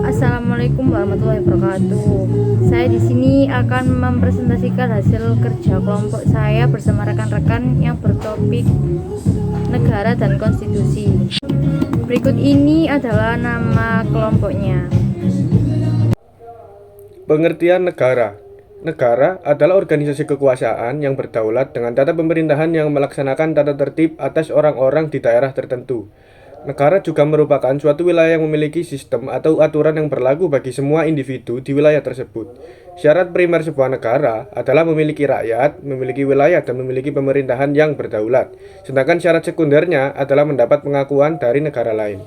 Assalamualaikum warahmatullahi wabarakatuh. Saya di sini akan mempresentasikan hasil kerja kelompok saya bersama rekan-rekan yang bertopik negara dan konstitusi. Berikut ini adalah nama kelompoknya. Pengertian negara. Negara adalah organisasi kekuasaan yang berdaulat dengan tata pemerintahan yang melaksanakan tata tertib atas orang-orang di daerah tertentu. Negara juga merupakan suatu wilayah yang memiliki sistem atau aturan yang berlaku bagi semua individu di wilayah tersebut. Syarat primer sebuah negara adalah memiliki rakyat, memiliki wilayah, dan memiliki pemerintahan yang berdaulat. Sedangkan syarat sekundernya adalah mendapat pengakuan dari negara lain.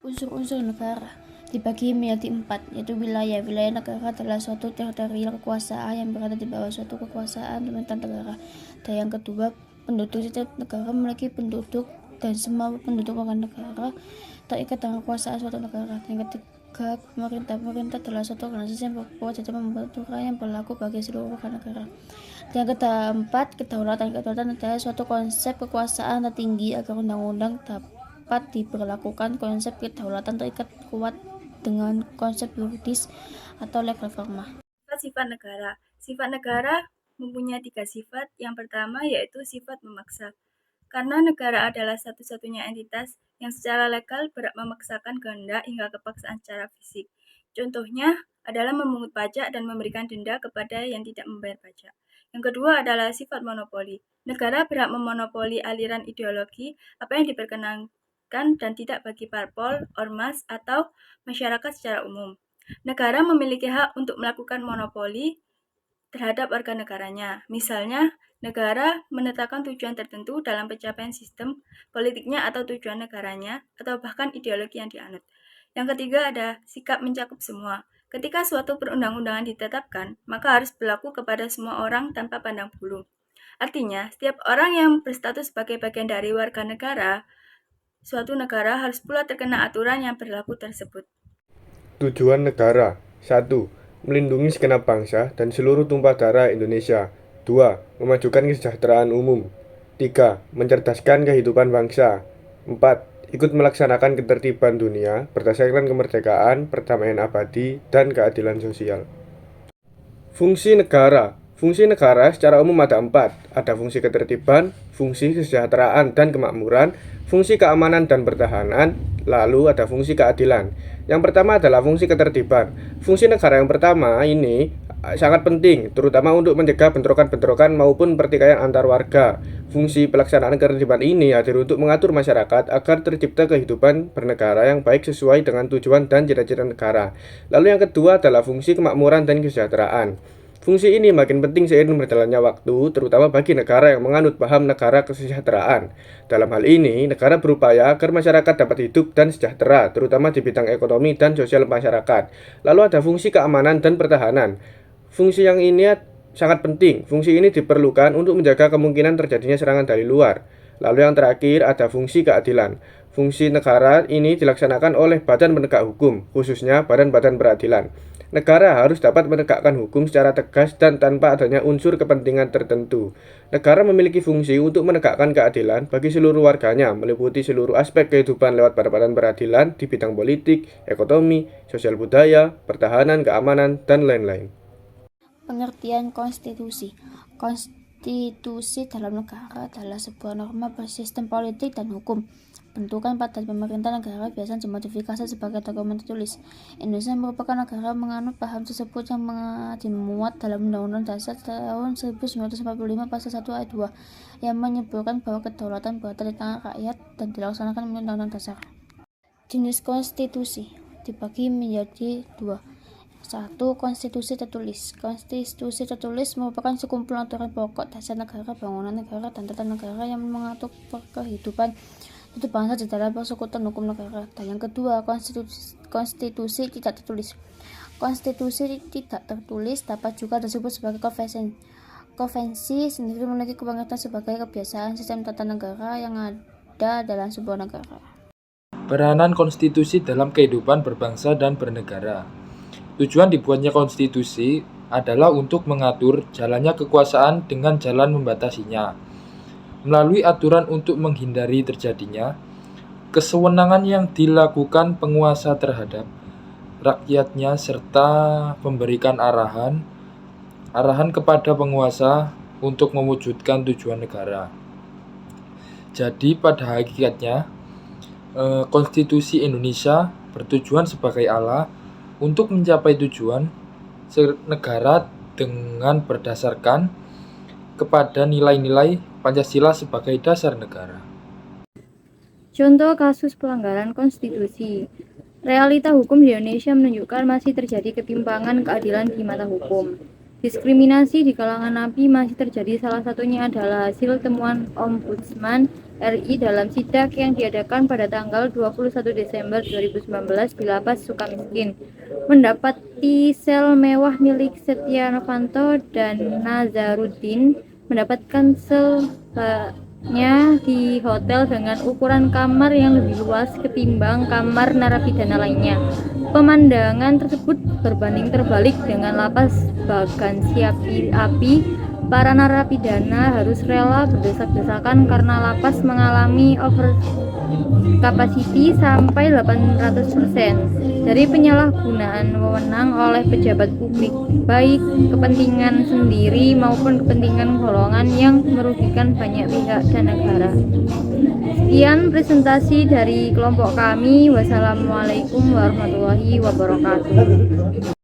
Unsur-unsur negara dibagi menjadi 4, yaitu wilayah. Wilayah negara adalah suatu teritorial kekuasaan yang berada di bawah suatu kekuasaan pemerintahan negara. Dan yang kedua, penduduk. Setiap negara memiliki penduduk dan semua penduduk warga negara terikat dengan kekuasaan suatu negara. Dan yang ketiga, pemerintah. Pemerintah adalah suatu organisasi yang berkuat jadi membuat aturan yang berlaku bagi seluruh warga negara. Dan yang keempat, kedaulatan. Kedaulatan adalah suatu konsep kekuasaan tertinggi agar undang-undang dapat diberlakukan. Konsep kedaulatan terikat kuat dengan konsep yuridis atau legal forma. Sifat negara. Sifat negara mempunyai 3 sifat. Yang pertama yaitu sifat memaksa. Karena negara adalah satu-satunya entitas yang secara legal berhak memaksakan kehendak hingga kepaksaan secara fisik. Contohnya adalah memungut pajak dan memberikan denda kepada yang tidak membayar pajak. Yang kedua adalah sifat monopoli. Negara berhak memonopoli aliran ideologi apa yang diperkenankan dan tidak bagi parpol, ormas, atau masyarakat secara umum. Negara memiliki hak untuk melakukan monopoli terhadap warga negaranya. Misalnya, negara menetapkan tujuan tertentu dalam pencapaian sistem politiknya atau tujuan negaranya, atau bahkan ideologi yang dianut. Yang ketiga ada sikap mencakup semua. Ketika suatu perundang-undangan ditetapkan, maka harus berlaku kepada semua orang tanpa pandang bulu. Artinya, setiap orang yang berstatus sebagai bagian dari warga negara, suatu negara harus pula terkena aturan yang berlaku tersebut. Tujuan negara. 1. Melindungi segenap bangsa dan seluruh tumpah darah Indonesia. 2. Memajukan kesejahteraan umum. 3. Mencerdaskan kehidupan bangsa. 4. Ikut melaksanakan ketertiban dunia berdasarkan kemerdekaan, perdamaian abadi, dan keadilan sosial. Fungsi negara. Fungsi negara secara umum ada 4. Ada fungsi ketertiban, fungsi kesejahteraan dan kemakmuran, fungsi keamanan dan pertahanan, lalu ada fungsi keadilan. Yang pertama adalah fungsi ketertiban. Fungsi negara yang pertama ini sangat penting, terutama untuk mencegah bentrokan-bentrokan maupun pertikaian antar warga. Fungsi pelaksanaan ketertiban ini hadir untuk mengatur masyarakat agar tercipta kehidupan bernegara yang baik sesuai dengan tujuan dan cita-cita negara. Lalu yang kedua adalah fungsi kemakmuran dan kesejahteraan. Fungsi ini makin penting seiring berjalannya waktu, terutama bagi negara yang menganut paham negara kesejahteraan. Dalam hal ini, negara berupaya agar masyarakat dapat hidup dan sejahtera, terutama di bidang ekonomi dan sosial masyarakat. Lalu ada fungsi keamanan dan pertahanan. Fungsi yang ini sangat penting. Fungsi ini diperlukan untuk menjaga kemungkinan terjadinya serangan dari luar. Lalu yang terakhir ada fungsi keadilan. Fungsi negara ini dilaksanakan oleh badan penegak hukum, khususnya badan-badan peradilan. Negara harus dapat menegakkan hukum secara tegas dan tanpa adanya unsur kepentingan tertentu. Negara memiliki fungsi untuk menegakkan keadilan bagi seluruh warganya, meliputi seluruh aspek kehidupan lewat badan peradilan di bidang politik, ekonomi, sosial budaya, pertahanan, keamanan, dan lain-lain. Pengertian konstitusi. Konstitusi dalam negara adalah sebuah norma bersistem politik dan hukum. Bentukan pada pemerintah negara biasanya dimodifikasi sebagai dokumen tertulis. Indonesia merupakan negara menganut paham tersebut yang dimuat dalam Undang-Undang Dasar tahun 1945 pasal 1 ayat 2 yang menyebutkan bahwa kedaulatan berada di tangan rakyat dan dilaksanakan menurut Undang-Undang Dasar. Jenis konstitusi dibagi menjadi 2. 1. Konstitusi tertulis. Konstitusi tertulis merupakan sekumpulan aturan pokok dasar negara, bangunan negara, dan tata negara yang mengatur kehidupan suatu bangsa di dalam persekutuan hukum negara. Dan yang kedua, konstitusi tidak tertulis. Konstitusi tidak tertulis dapat juga disebut sebagai konvensi. Konvensi sendiri memiliki pengertian sebagai kebiasaan sistem tata negara yang ada dalam sebuah negara. Peranan konstitusi dalam kehidupan berbangsa dan bernegara. Tujuan dibuatnya konstitusi adalah untuk mengatur jalannya kekuasaan dengan jalan membatasinya, melalui aturan untuk menghindari terjadinya kesewenangan yang dilakukan penguasa terhadap rakyatnya serta memberikan arahan kepada penguasa untuk mewujudkan tujuan negara. Jadi pada hakikatnya Konstitusi Indonesia bertujuan sebagai alat untuk mencapai tujuan negara dengan berdasarkan kepada nilai-nilai Pancasila sebagai dasar negara. Contoh kasus pelanggaran konstitusi. Realita hukum di Indonesia menunjukkan masih terjadi ketimpangan keadilan di mata hukum. Diskriminasi di kalangan napi masih terjadi, salah satunya adalah hasil temuan Ombudsman RI dalam sidak yang diadakan pada tanggal 21 Desember 2019 di Lapas Sukamiskin. Mendapati sel mewah milik Setia Novanto dan Nazarudin mendapatkan selnya di hotel dengan ukuran kamar yang lebih luas ketimbang kamar narapidana lainnya. Pemandangan tersebut berbanding terbalik dengan lapas Bagansi Api. Para narapidana harus rela berdesak-desakan karena lapas mengalami over capacity sampai 800% dari penyalahgunaan wewenang oleh pejabat publik, baik kepentingan sendiri maupun kepentingan golongan yang merugikan banyak pihak dan negara. Sekian presentasi dari kelompok kami. Wassalamualaikum warahmatullahi wabarakatuh.